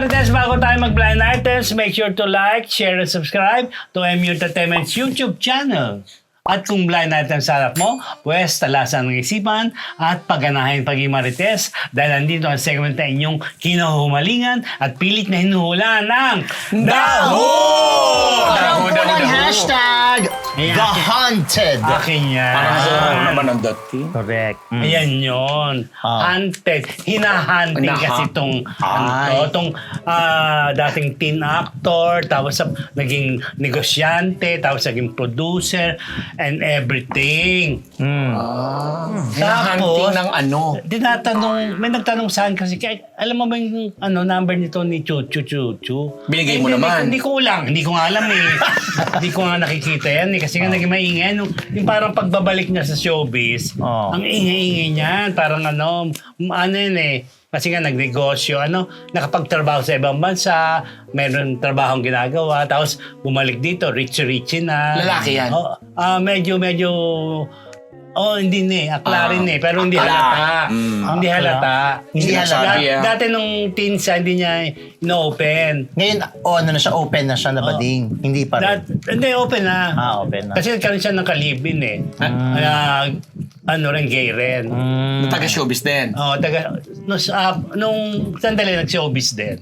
Marites, bago tayo mag-blind items, make sure to like, share, and subscribe to MU Entertainment's YouTube channel. At kung blind items sa harap mo, pues talasan ng isipan at pagganahin pagiging Marites dahil nandito ang segment na inyong kinahumalingan at pilit na hinuhulaan ng Daho! Daho! Hashtag Ayan. The Haunted. Akin yan. Parang naman ang dating. Correct. Ayan yun. Hunted. Hinahunting kasi itong dating teen actor, tapos naging negosyante, tapos naging producer, and everything. Hinahunting ng ano? May nagtanong saan kasi, alam mo ba yung number nito ni Chuchu? Binigay mo naman. Hindi ko nga alam eh. Hindi ko nga nakikita yan eh. Kasi nga naging maingay. Yung parang pagbabalik niya sa showbiz, ang ingay-ingay niyan. Parang yun eh. Kasi nga nagnegosyo, nakapagtrabaho sa ibang bansa, meron trabahong ginagawa, tapos bumalik dito, rich na. Lalaki yan? Hindi akla rin eh, pero hindi halata. Hindi halata. Dati nung teens, hindi niya ino-open. Ngayon, na siya, open na siya na bading. Hindi pa rin. Hindi, open na. Open na. Kasi nagkaroon siya ng kalibin eh. Gay rin. Taga-showbiz din. Nung sandali nag-showbiz din.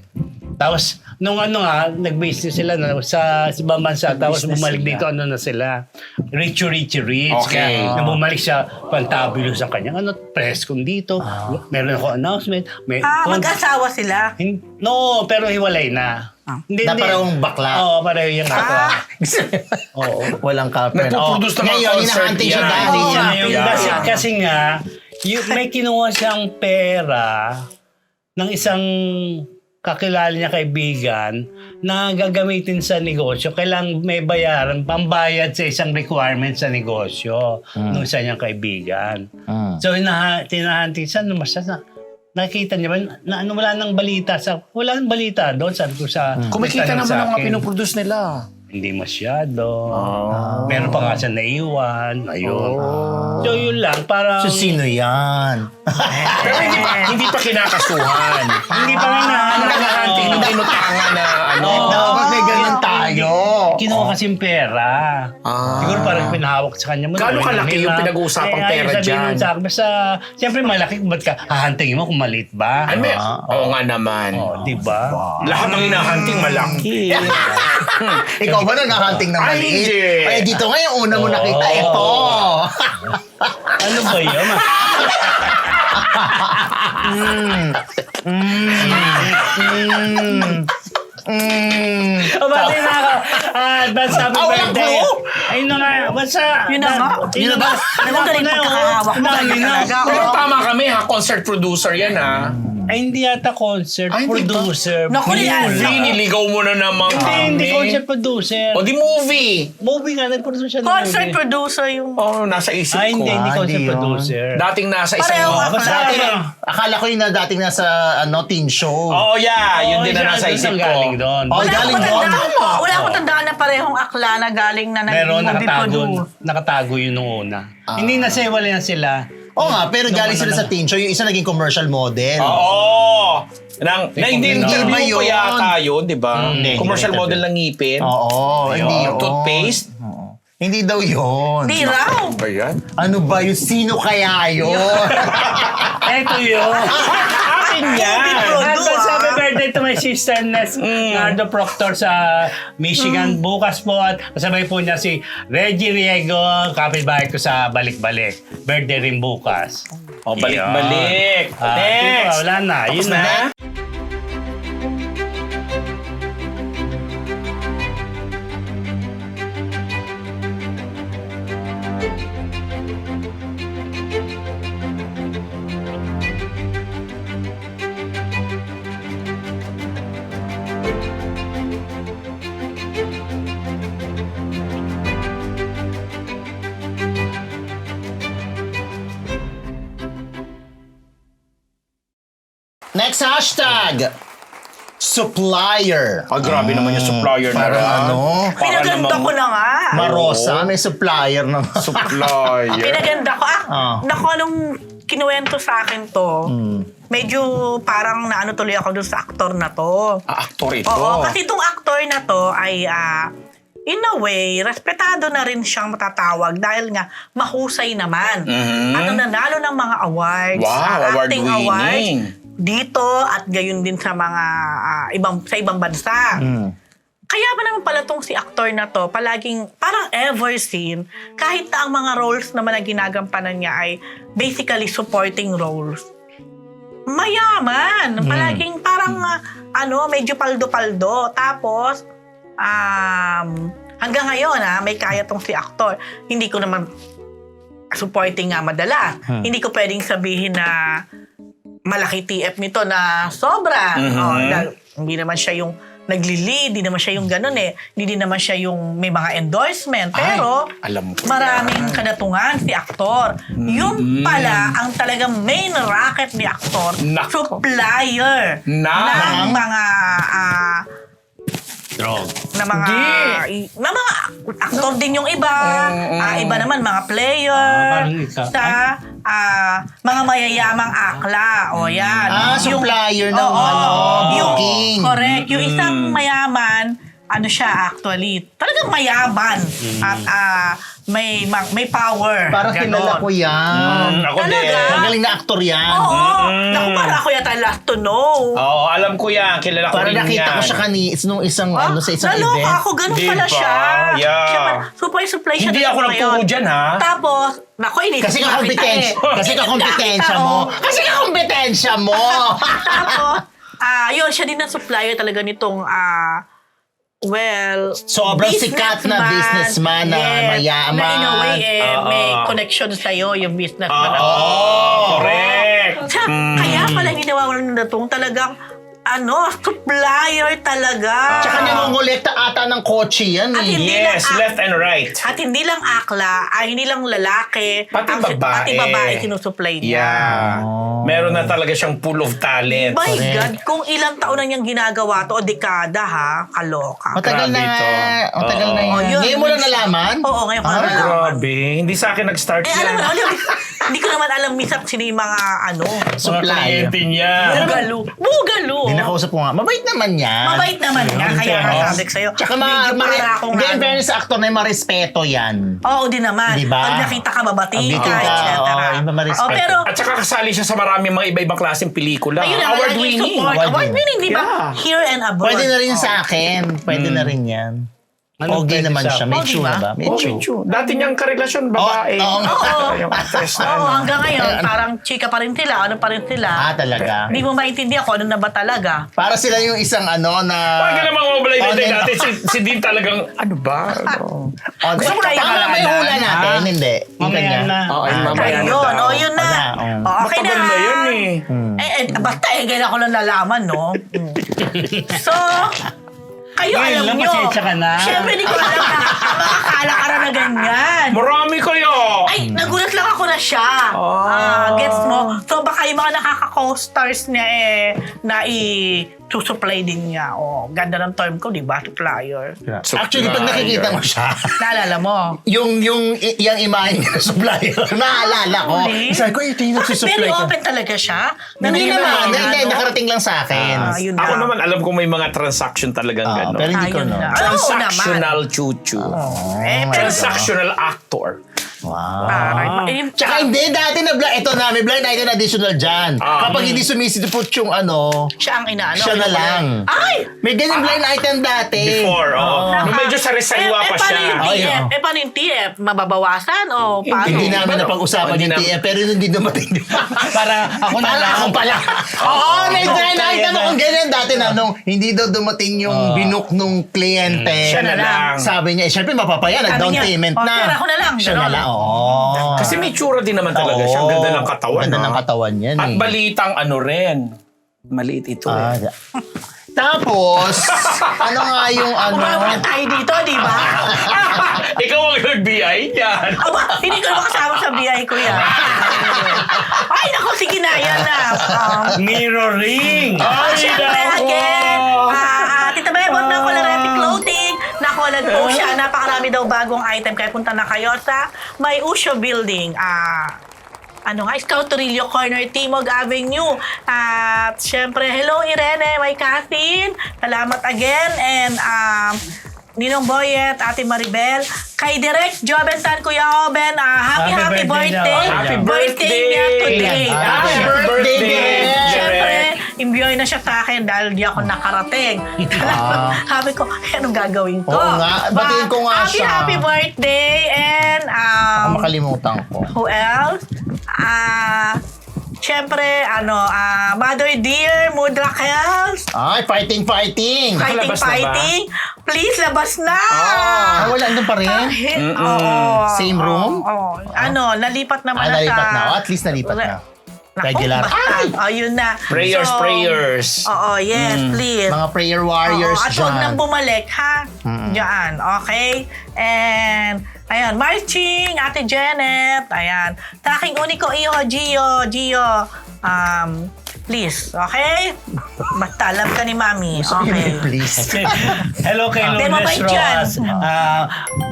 Tapos, nag-business sila sa ibang bansa, tapos bumalik dito, na sila. Rich. Okay. Kaya, bumalik siya, pantabulous ang kanyang, press kung dito. Meron ako announcement. Mag-asawa sila? No, pero hiwalay na. Hindi. Parang bakla. Oo, pareho yung bakla. Oo. Walang kapre. Nagpo-produce ng mga Ngayon, concert hinahunting siya yan. dahil. Kasi nga, may kinuha siyang pera ng isang kakilala niya kaibigan na gagamitin sa negosyo. Kailangan may bayaran, pambayad sa isang requirement sa negosyo ng isa niyang kaibigan. So, tinahunting siya, nakita niya ba, wala nang balita. Wala nang balita doon, sabi ko sa... Kumikita naman ang mga pinoproduce nila. Hindi masyado. Meron pa nga siya naiwan. Ayun. So, yun lang. Parang... So, sino yan? Pero hindi pa kinakasuhan. Hindi pa nga Hinahunting nung inutangan na Dapat may ganun tayo. Kinuha kasing pera. Siguro parang pinahawak sa kanya. Gaano kalaki yung pinag-uusapang pera dyan? Sa akin, basta, siyempre malaki, ba't ka hahantingin mo kung maliit ba? Oo nga naman. Di ba? Lahat ng hinahunting malaki. Ikaw ba nag-hunting ng Ay, maliit? hindi. Ay, dito ngayon, una mo nakita ito. Ano ba yun? Bati na ako. Advance happy birthday. Ayun na nga. Basta. Yun na nga. Yun na ba? Ang galing pagkakahawak mo. Pero tama kami ha, concert producer yan ha. Ay, hindi yata concert Ay, hindi ba? producer. Naku, Movie, niligaw mo na naman Hindi kami. concert producer. O di movie. Movie nga, nag-produce siya ng Concert movie. producer yung... Oh, nasa isip Ay, ko. hindi concert Hindi yun. producer. Dating nasa isang... Pareho nga. Basta Akala ko yung dating nasa teen show. Oh, yeah. Yun din na nasa siya, isip doon ko. galing doon. Oh, galing doon. Wala akong tandaan na parehong akla na galing na Pero nag-movie produce. nakatago yun nung una. Hindi na wala na sila. Oo nga, pero galing sila sa teen show. Yung isa naging commercial model. Oo. Na-interview Hindi ba ko yun? yata yun, di ba? Hindi, Commercial hindi model ng ngipin. Oo, hindi yun. Toothpaste. Hindi daw yun. Di raw. Ba yan? Ano ba yun? Sino kaya yun? Eto yun. Akin yan. Advance happy birthday to my sister Nardo Proctor sa Michigan. Bukas po at kasabay po niya si Reggie Riego, kapitbahay ko sa Balik-Balik. Birthday rin bukas. O, balik-balik. Next. Wala na. Yun na. Next hashtag. Supplier. Grabe naman yung supplier na Parang rin. ano? Pinaganda ko na nga. Marosa, may supplier na. Supplier. Pinaganda ko. Naku, anong kinuwento sa akin to, medyo parang naano tuloy ako dun sa aktor na to. Aktor ito. Oo, kasi itong aktor na to ay in a way, respetado na rin siyang matatawag dahil nga mahusay naman. At nanalo ng mga awards, Wow, acting award-winning. awards dito at gayon din sa mga sa ibang bansa. Kaya ba naman pala tong si aktor na to, palaging parang ever seen, kahit na ang mga roles naman na ginagampanan niya ay basically supporting roles. Mayaman. Palaging parang medyo paldo-paldo. Tapos, hanggang ngayon may kaya tong si aktor. Hindi ko naman supporting nga madalas. Hindi ko pwedeng sabihin na malaki TF nito na sobra. Hindi naman siya yung nagli-lead, hindi naman siya yung ganun Hindi din naman siya yung may mga endorsement. Pero, alam ko maraming kadatungan si aktor. Yung pala, ang talagang main racket ni aktor, Nako. supplier ng mga Drug. na mga aktor din yung iba. Iba naman mga player Parang ikaw. sa mga mayayamang akla. O yan. Supplier ng booking. Correct. Yung isang mayaman, siya actually, talagang mayaman at may power. Parang Ganon. kilala ko yan. Ako Talaga? din. Magaling na aktor yan. Oo. Naku, parang ako yata last to know. Oo, alam ko yan. Kilala ko Parang rin nakita yan. ko siya nung isang sa isang naloka event. ako, ganun Di pala ba? siya. Yeah. Siya supply siya. Hindi dun ako sa nagturo ngayon. dyan, ha? Tapos, naku, inisip Kasi ko kakompetensya. kita Kasi kakompetensya mo. Kasi kakompetensya mo. Tapos, yun, siya din ang supplier talaga nitong, Sobrang sikat na businessman na mayaman. Na in a way, may connection sa'yo yung businessman na to. Correct. Kaya pala hindi nawawalan na itong talagang, supplier talaga. Tsaka nangongolekta ata ng kotse yan At hindi Yes, lang left and right. At hindi lang akla, hindi lang lalaki, Pati babae. pati babae sinusupply niya. Yeah. Meron na talaga siyang pool of talent. My God, kung ilang taon na niyang ginagawa to, o dekada kaloka. Matagal na Grabe nga. to. Matagal na Oo, yan. yun. Ngayon mo lang nalaman? Oo, ngayon ko na nalaman. Grabe. Hindi sa akin nag-start Alam mo, yan. hindi ko naman alam minsan sino yung mga Supplier. Kliyente niya. Bugalo. Hindi nakausap ko nga. Mabait naman yan. Mabait naman nga, kaya nasabi ko sa'yo. Tsaka medyo para akong in fairness sa aktor na yung marespeto yan. Oo, di naman. Di ba? Pag nakita ka, babati Pag ka, nakita ka, etc. oo, yung marespeto. Pero, At saka kasali siya sa maraming mga iba-ibang klaseng pelikula. ayun na, Award-winning. Award-winning, di ba? Yeah. Here and abroad. Pwede na rin sa akin. Pwede na rin yan. Anong Okay pwede naman sa- siya. May Okay tsura ba? ba? May Oh, tsura. medyo. Dati niyang karelasyon, babae. Oo. Yung actress na Oo, hanggang ngayon, parang chika pa rin sila, ano pa rin sila. Talaga. Hindi mo maintindihan kung ano na ba talaga. Para sila yung isang na... Pag ka namang mabalay On natin and natin, si Dean talagang, ano ba? Gusto mo na Kaya may hula natin? Ha? Hindi. Yung Mamaya kanya. na. Oo, yung mamaya na Ayun, daw. yun na. Okay na. Matagal na yan Basta ganyan ako lang nalaman, no? So, kayo Ngayon alam lang, nyo. pasensya ka na. Siyempre, di ko alam na mga kalakaran na ganyan. Marami kayo! Ay, nagulat lang ako na siya. Gets mo? So, baka yung mga nakaka-co-stars niya na i-supply din niya. Ganda ng term ko, di ba? Supplier. Actually, pag nakikita mo siya, Naalala mo? yung imahe niya na supplier, naalala ko. Really? Sabi ko, ito yung Bakit nagsusupply very ko. open talaga siya? Hindi naman. Hindi, ano? nakarating lang sa akin. Yun Ako na. naman, alam ko may mga transaction talagang gano'n. Pero hindi ko Ayun no. na. Transactional chuchu. Pero, Transactional actor. Wow. Tsaka hindi, dati ito na, may blind item additional dyan. Kapag hindi sumisipot yung siya ang inaano. siya na lang. Ay! May ganyan blind item dati. Before, Nung medyo sariwa pa paano siya. yung TF? Ayun. Paano yung TF? Mababawasan o paano? Hindi namin Pero- napag-usapan hindi yung na- TF, pero hindi dumating. Para ako na Para lang. ako pala. Oo, may blind kaya item na. akong ganyan dati na nung hindi daw dumating yung binook nung kliyente. Siya na lang. Sabi niya, syempre mapapaya, Sabi nag-down niya, payment na. tira ko na lang. Siya na Ganon. lang, oo. Kasi may tsura din naman talaga siya. Ang ganda ng katawan. Ganda ha? ng katawan yan At eh. balitang rin. Maliit ito eh. Tapos, ano nga yung Umabot na tayo dito, di ba? Ikaw ang nag-BI niyan. Aba, hindi ko naman kasama sa BI ko yan. Ay, naku, sige na, yan na. Mirroring. Siyempre, again, Tita Bebot na Colarete Clothing, nakulad po siya. Napakarami daw bagong item. Kaya punta na kayo sa May Usyo Building. Scout Torillo Corner, Timog Avenue. At syempre, hello Irene, my cousin. Salamat again. And Ninong Boyet, Ate Maribel, kay Direk Joventan, Kuya Oben, happy birthday. Happy Birthday niya today. Happy birthday, Direk. Siyempre, imbiyoy na siya sa akin dahil di ako nakarating. Sabi ko, anong gagawin ko? Oo nga, batiin ko nga siya. Happy birthday and Makalimutan ko. who else? Siyempre, Mother Dear, Mood Raquels, Ay, fighting! Nakalabas na ba? fighting. Please, labas na! Wala andun pa rin? Oo. Same room? Oo. Nalipat naman na Nalipat sa... na. At least nalipat na. Naku, Regular. basta. Yun na. Prayers. Oo, yes, please. Mga prayer warriors At huwag nang dyan. bumalik, ha? Diyan, okay? And, ayan, marching, Ate Janet, ayan. Sa aking uniko iyo, Gio, please, okay? Basta love ka ni Mami, okay? Please. Hello kay Hindi, Lourdes mabait yan. Roas,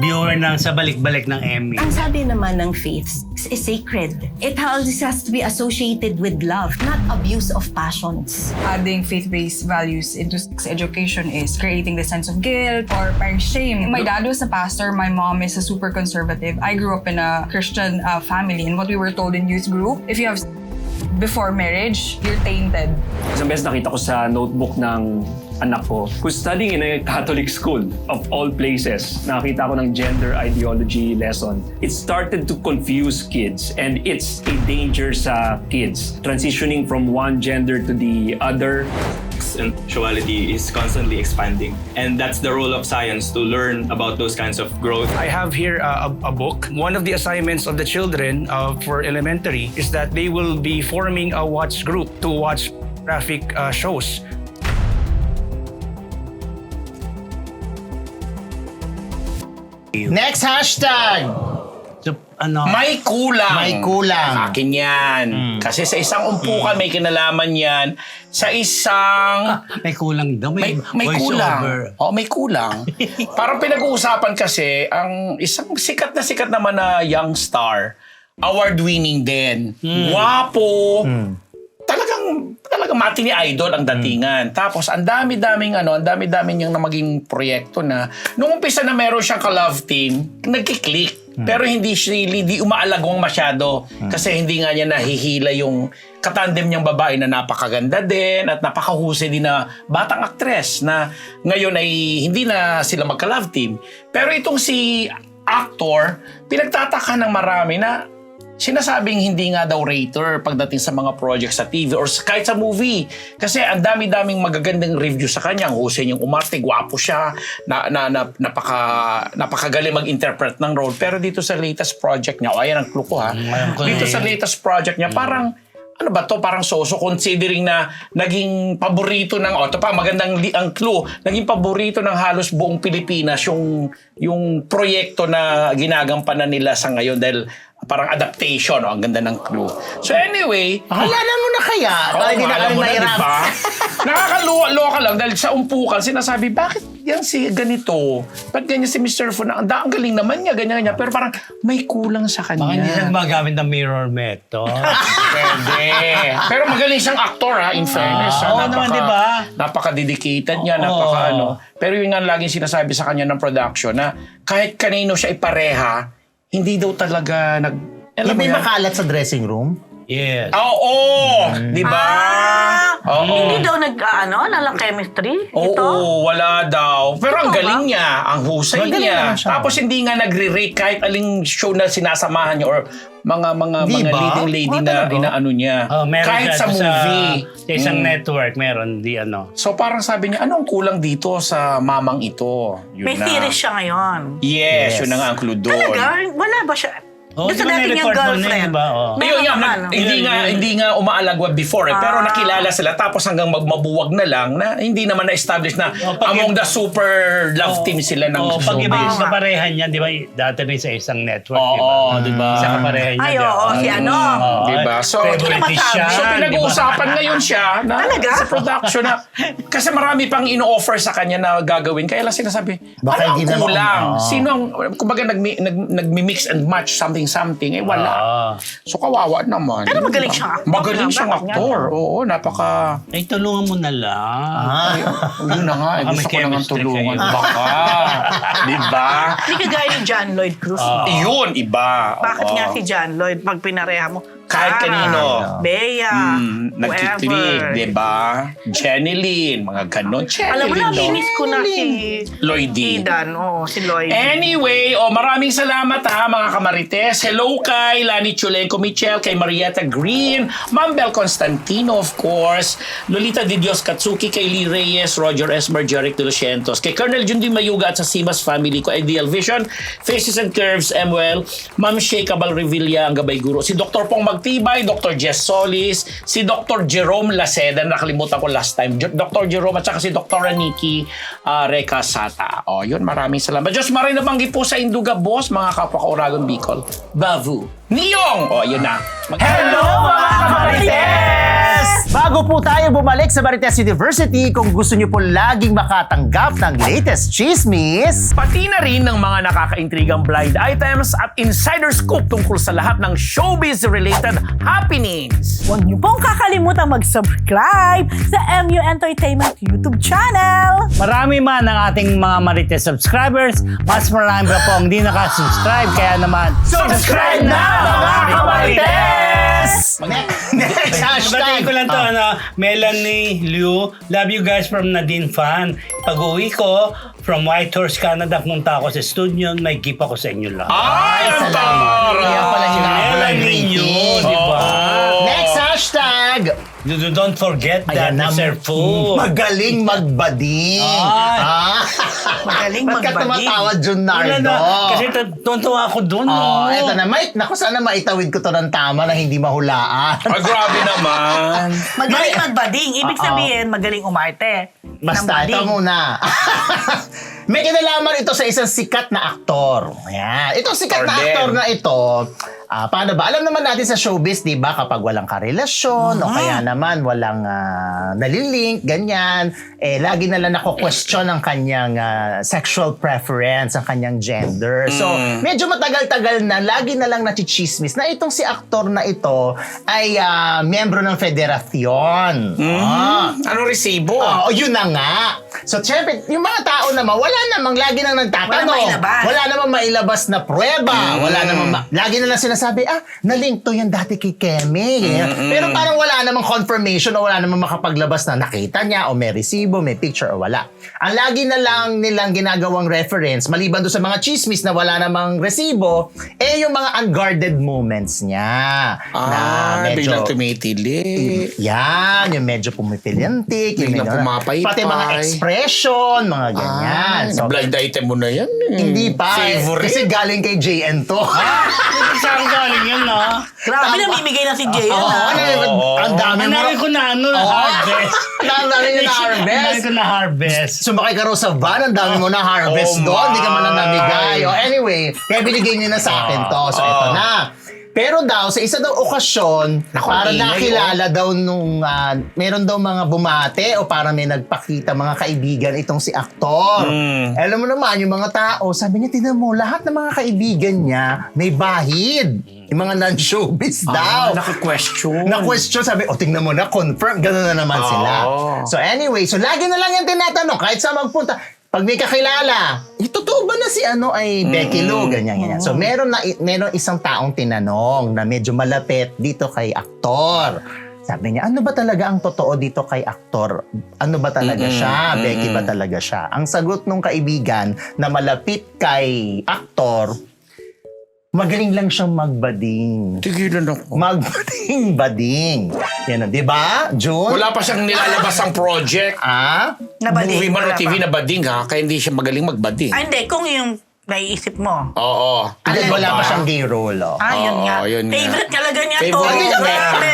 viewer ng Sa Balik-Balik ng Emmy. Ang sabi naman ng faith is sacred. It always has to be associated with love, not abuse of passions. Adding faith-based values into sex education is creating the sense of guilt or parang shame. My dad was a pastor. My mom is a super conservative. I grew up in a Christian family, and what we were told in youth group, if you have before marriage, you're tainted. Isang beses nakita ko sa notebook ng anak ko, who's studying in a Catholic school, of all places, nakita ko ng gender ideology lesson. It started to confuse kids, and it's a danger sa kids. Transitioning from one gender to the other. And sexuality is constantly expanding. And that's the role of science, to learn about those kinds of growth. I have here a book. One of the assignments of the children for elementary is that they will be forming a watch group to watch graphic shows. Next hashtag! So, May kulang. May kulang. Akin yan. Kasi sa isang umpukan, may kinalaman yan. Sa isang... may kulang daw. May voice kulang. over. May kulang. Parang pinag-uusapan kasi, ang isang sikat naman na young star, award-winning din. Guwapo. Talagang matini idol ang datingan. Tapos ang dami-daming niyang na maging proyekto na nung umpisa na meron siyang ka-love team, nagki-click. Pero hindi umaalagwang masyado kasi hindi nga niya nahihila yung katandem niyang babae na napakaganda din at napakahusay din na batang aktres na ngayon ay hindi na sila magka-love team. Pero itong si actor, pinagtataka ng marami na sinasabing hindi nga daw rater pagdating sa mga projects sa TV or kahit sa movie. Kasi ang dami-daming magagandang review sa kanya. Ang husay niyang umarte, gwapo siya, napakagaling mag-interpret ng role. Pero dito sa latest project niya, ayan ang clue ko ha. Dito sa latest project niya, parang ano ba to? Parang so considering na naging paborito ng ito pa magandang ang clue, naging paborito ng halos buong Pilipinas yung proyekto na ginagampanan nila sa ngayon dahil parang adaptation, ang ganda ng clue. So anyway, Halalan mo na kaya? Para hindi na alam kami mo na, mahirap. diba? Nakakaloka lang dahil sa umpukan, sinasabi, bakit yan si ganito? Ba't ganyan si Mr. Fu? Ang galing naman niya, ganyan. Pero parang may kulang sa kanya. Baka hindi siya gumagamit ng mirror method. Pwede. Pero magaling siyang actor in fairness. Oo naman, di ba? Napaka-dedicated niya, Pero yun nga laging sinasabi sa kanya ng production na kahit kanino siya ipareha, hindi daw talaga Yung may makalat sa dressing room? Yes. Oo! Di ba? Hindi daw nalang chemistry ito? Oo, wala daw. Pero ang galing niya, ang husay Magaling niya. naman siya. Tapos hindi nga nagre-rate kahit aling show na sinasamahan niya or mga Di ba? leading lady Mga na talaga? inaano niya. Meron Kahit siya sa movie. Sa isang network, meron di ano. So parang sabi niya, anong kulang dito sa mamang ito? Yun May na. series siya ngayon. Yes, yun na nga ang clue doon. Talaga? Wala ba siya? Doon sa di ba dati niyang na-report mo na yun, girlfriend. diba? Oh. Ayun nga, naman, hindi nga umaalagwa before pero nakilala sila tapos hanggang mabuwag na lang na hindi naman na-establish na among the super love team sila ng Pag iba yung showbiz. kaparehan niya, di ba? Dati rin sa isang network, di ba? Oo, di ba? Sa kaparehan niya. Ay, di ba? oo, si ano. Di ba? So, favorite siya. So pinag-uusapan ngayon siya na Talaga? sa production na kasi marami pang ino-offer sa kanya na gagawin. Kaya lang sinasabi, Baka ano ang hindi naman- kulang? Oo. Sino ang, kumbaga nagmi-mix and match something something, wala. So kawawa naman. Pero magaling siyang actor. Magaling siyang Bakit nga? actor. Oo, napaka... Ay, tulungan mo na lang. Yun na nga, Baka may gusto ko naman chemistry tulungan. kayo. Baka. Di ba? Hindi kagaya ni John Lloyd Cruz. no? Yun, iba. Bakit Oo. nga si John Lloyd, pag pinareha mo, Kahit kanino. Bea, Nagkiklik, di ba? Jenny Lynn, mga ganon. Alam mo na, minis ko na si Lloydie. Idan. Oo, si Lloyd. Anyway, maraming salamat mga kamarites. Hello kay Lani Chulenko Michel, kay Marietta Green, Ma'am Bel Constantino, of course, Lolita Di Dios Katsuki, kay Lee Reyes, Roger Esmer, Jeric De Los Cientos, kay Colonel Jundi Mayuga at sa Simas family ko, Ideal Vision, Faces and Curves, MWell, Ma'am Shay Cabal Revilla, ang Gabay Guro, si Dr. Pong Magtibay, Dr. Jess Solis, si Dr. Jerome Laceda, nakalimutan ko last time, Dr. Jerome at saka si Dr. Raniki Reka Sata. Yun, maraming salamat. Diyos maray na banggi po sa Induga Boss, mga kapwa Kauragon Bicol. Bavu. Niyong! Yun na. Hello mga Kamarites! Bago po tayo bumalik sa Marites University, kung gusto niyo po laging makatanggap ng latest chismis, Pati na rin ng mga nakakaintrigang blind items at insider scoop tungkol sa lahat ng showbiz-related happenings. Huwag niyo pong kakalimutan mag-subscribe sa MU Entertainment YouTube channel. Marami man ang ating mga Marites subscribers, mas marami pa po ang hindi nakasubscribe. Kaya naman, subscribe na mga Kamarites! Next Batiin hashtag! ko lang to, Melanie Liu, love you guys from Nadine Fan. Pag-uwi ko, from Whitehorse, Canada, punta ako sa studio, may gift ako sa inyo lahat. Ay, ang salamat. Kaya pala hinahabol ang Melanie Liu, rating. di ba? Next hashtag! Don't forget that Ayan na, is our food. magaling magbading. Magaling Ba't ka magbading. tumatawad, Wala Junardo? na, kasi tuntua ako dun. Eto na, Mike. Naku, sana maitawid ko to ng tama na hindi mahulaan. Ay, grabe naman. Magaling magbading. Ibig sabihin, magaling umarte. Basta, ito muna. May kinalaman ito sa isang sikat na aktor. Ayan. Itong sikat na Or aktor them. na ito, paano ba? Alam naman natin sa showbiz, di ba? Kapag walang karelasyon o kaya naman walang nalilink, ganyan, lagi na lang nako-question ang kanyang sexual preference, ang kanyang gender. So, medyo matagal-tagal na, lagi na lang nachichismis na itong si aktor na ito ay miyembro ng federasyon. Ano resibo? Yun na nga. So, syempre, yung mga tao naman, wala namang lagi nang nagtatanong. Walang mailabas. Wala namang mailabas na prueba. Wala namang, lagi na lang sinasabi, nalink to yan dati kay Kemi. Pero parang wala namang confirmation o wala namang makapaglabas na nakita niya o may resibo, may picture o wala. Ang lagi na lang nilang ginagawang reference, maliban doon sa mga chismis na wala namang resibo, yung mga unguarded moments niya. Biglang tumitili. Yan, yung medyo pumipilintik. Yung Biglang medyo- pumapaypay. Pati mga expression, mga ganyan. So, blind item mo na yan. Hindi pa. Favorite. Kasi galing kay JN to. Saan galing yun, Grabe, namimigay na si Jay. Ang dami mo. Manari ko na harvest. Ang dami nyo na harvest. Manari ko na harvest. Sumakay ka raw sa van, ang dami mo na harvest doon. Hindi ka man na namigay. Anyway, kaya binigay niyo na sa akin to. So, ito na. Pero daw, sa isa daw okasyon, para nakilala daw nung, meron daw mga bumate o para may nagpakita mga kaibigan itong si aktor. Alam mo naman, yung mga tao, sabi niya, tingnan mo, lahat ng mga kaibigan niya may bahid. Yung mga non-showbiz daw. Na-question, sabi, tingnan mo na, confirm, gano'n na naman sila. So anyway, so lagi na lang yan tinatanong, kahit saan magpunta, pag may kakilala, totoo ba na si ay Becky Lou? Ganyan. So, meron isang taong tinanong na medyo malapit dito kay aktor. Sabi niya, ano ba talaga ang totoo dito kay aktor? Ano ba talaga siya? Becky ba talaga siya? Ang sagot nung kaibigan na malapit kay aktor, magaling lang siyang magbading. Tigilan ako. Magbading-bading. Yan, di ba, June? Wala pa siyang nilalabas ang project. Nabading. Movie man o Wala TV pa. na bading kaya hindi siya magaling magbading. Hindi, kung yung naiisip mo. Oo. Hindi, wala pa siyang gay role. Yun nga. yun nga. Favorite talaga niya to. Favorite niya. Grabe.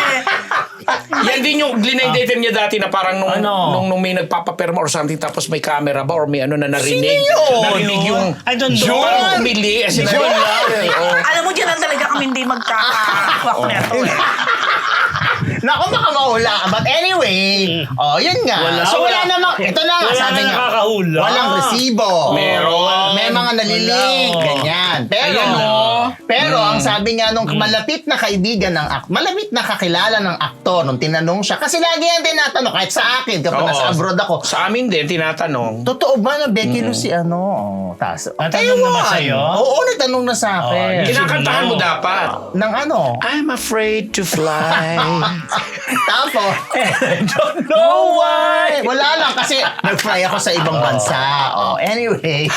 Yan din yung glinay-dated niya dati na parang nung may nagpapaperma or something tapos may camera ba or may na narinig. Narinig yung I don't know. parang umili. Alam mo, dyan lang talaga kami hindi magkakakwak na to. Naku, baka mahula. But anyway, yun nga. Wala namang, ito na nga, Wala sabi na nga. nakakahula. Walang resibo. Meron. May mga nalilink, Wala, ganyan. Pero, Ayan, ang sabi nga nung malapit na kaibigan ng malapit na kakilala ng aktor, nung tinanong siya, kasi lagi yan tinatanong, kahit sa akin, kapag Oo. nasa abroad ako, Sa amin din, tinatanong. totoo ba na Becky Lou si ano? Tas, Natanong na ba sa'yo? Oo, natanong na sa akin. Kinakantahan mo dapat. Ng ano? I'm afraid to fly. Tapos, don't know why. Wala lang kasi nag-fly ako sa ibang bansa. Anyway.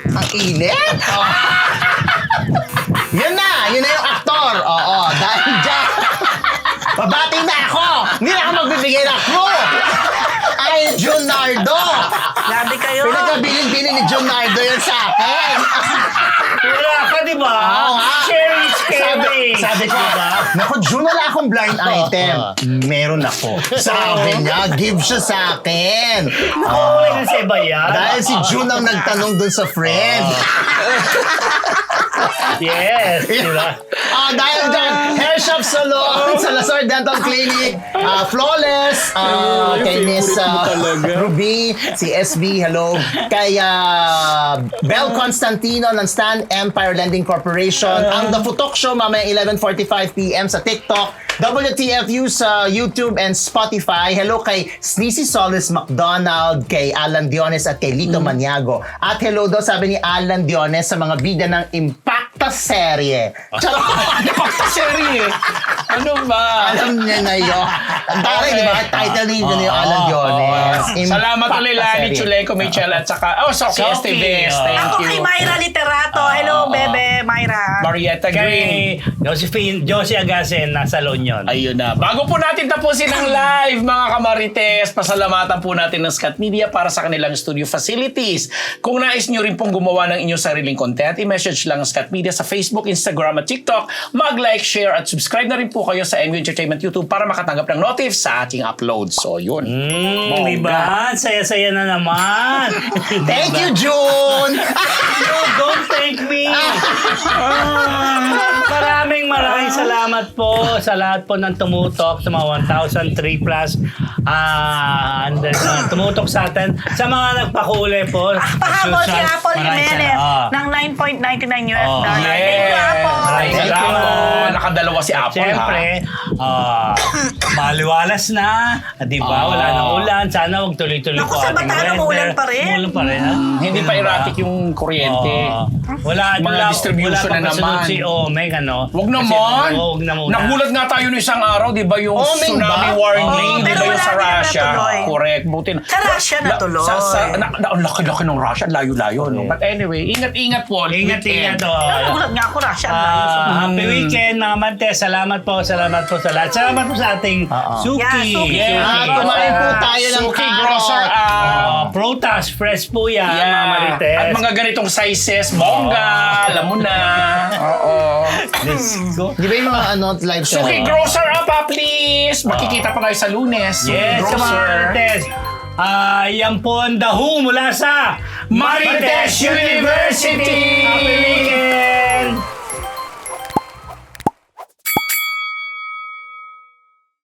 Ang init. Yun na yung aktor. Dahil dyan. Babati na ako. Hindi na ako magbibigay ng clue. Ay, Junardo. Grabe kayo. Pinagkabilin-bilin ni Junardo yan sa akin. Wala ka, di ba? Oo nga. Sharing is caring. Sabi ko, naku, Jun, wala akong blind item. Meron ako. Sabi niya, give siya sa akin. Wala na sa iba yan. Dahil si Jun ang nagtanong dun sa friend. Yes, di ba? Dahil dyan, Hair Shop Salon, Salazar Dental Clinic, Flawless, kay Miss Ruby, si SB, hello. Kay Bel Constantino ng Stan Empire Lending Corporation. Ang The Futok Show, mamaya 11:45 p.m. sa TikTok. WTFU sa YouTube and Spotify. Hello kay Sneezy Solis McDonald, kay Alan Diones at kay Lito Maniago. At hello daw, sabi ni Alan Diones, sa mga bida ng Impacta Serye. Charot! Impacta Serye. Ano ba? Alam niya na yun. Ang taray, di ba? Title nito na yung Alan Diones. Salamat ulit, Lani, Serye. Chuleco, Michelle, at saka, Soki Soki, Esteves. Thank Ako you. kay Myra Literato. Hello, bebe. Myra. Marietta Green. Kay Josie Agasen, nasa La Union. Ayun na. Bago po natin tapusin ang live, mga kamarites, pasalamatan po natin ng Scat Media para sa kanilang studio facilities. Kung nais nyo rin pong gumawa ng inyong sariling content, i-message lang ang Scat Media sa Facebook, Instagram at TikTok. Mag-like, share at subscribe na rin po kayo sa MU Entertainment YouTube para makatanggap ng notif sa ating upload. So, yun. Diba? Saya-saya na naman. Thank you, June! No, don't thank me. Maraming salamat po sa lahat po ng tumutok sa mga 1,003 plus tumutok sa atin. Sa mga nagpakuli po. Pahabol si Apple Jimenez ng $9.99 US. Thank you, Apple. Maraming Thank you. salamat. Nakadalawa si Apple, Siyempre, maliwalas na. Di ba? Wala nang ulan. Sana huwag tuloy-tuloy Naku, po sa ating Bataan, weather. umuulan pa rin. Umuulan pa rin, ha? Hindi pa erratic yung kuryente. Wala, Mga distribution wala na pa kasunod naman. si Omeng, ano? Wag naman. Huwag na muna. Nagulat nga tayo ng isang araw, di ba, yung Oh, may tsunami ba? warning, Oh, di pero ba yung wala sa din Russia? natuloy. Correct. Buti na. Sa Russia natuloy. Ang laki-laki ng Russia, layo-layo. No? But anyway, ingat-ingat po. Ingat-ingat. Nagulat nga ako, Russia. ang layo sa Happy weekend, mga Mante. Salamat po sa lahat. Salamat po sa ating Suki. Yeah, Suki. Kumain po tayo ng Suki carrot. Grocer. Protas, fresh po yan, mga Marites. At mga ganitong sizes, bongga, alam mo na. Oo. Let's go. Di ba yung mga live show? Suki Grocer please. Makikita pa kayo sa Lunes. Suki Yes, sa mga Grocer. Marites. Yan po ang dahu mula sa Marites University! Happy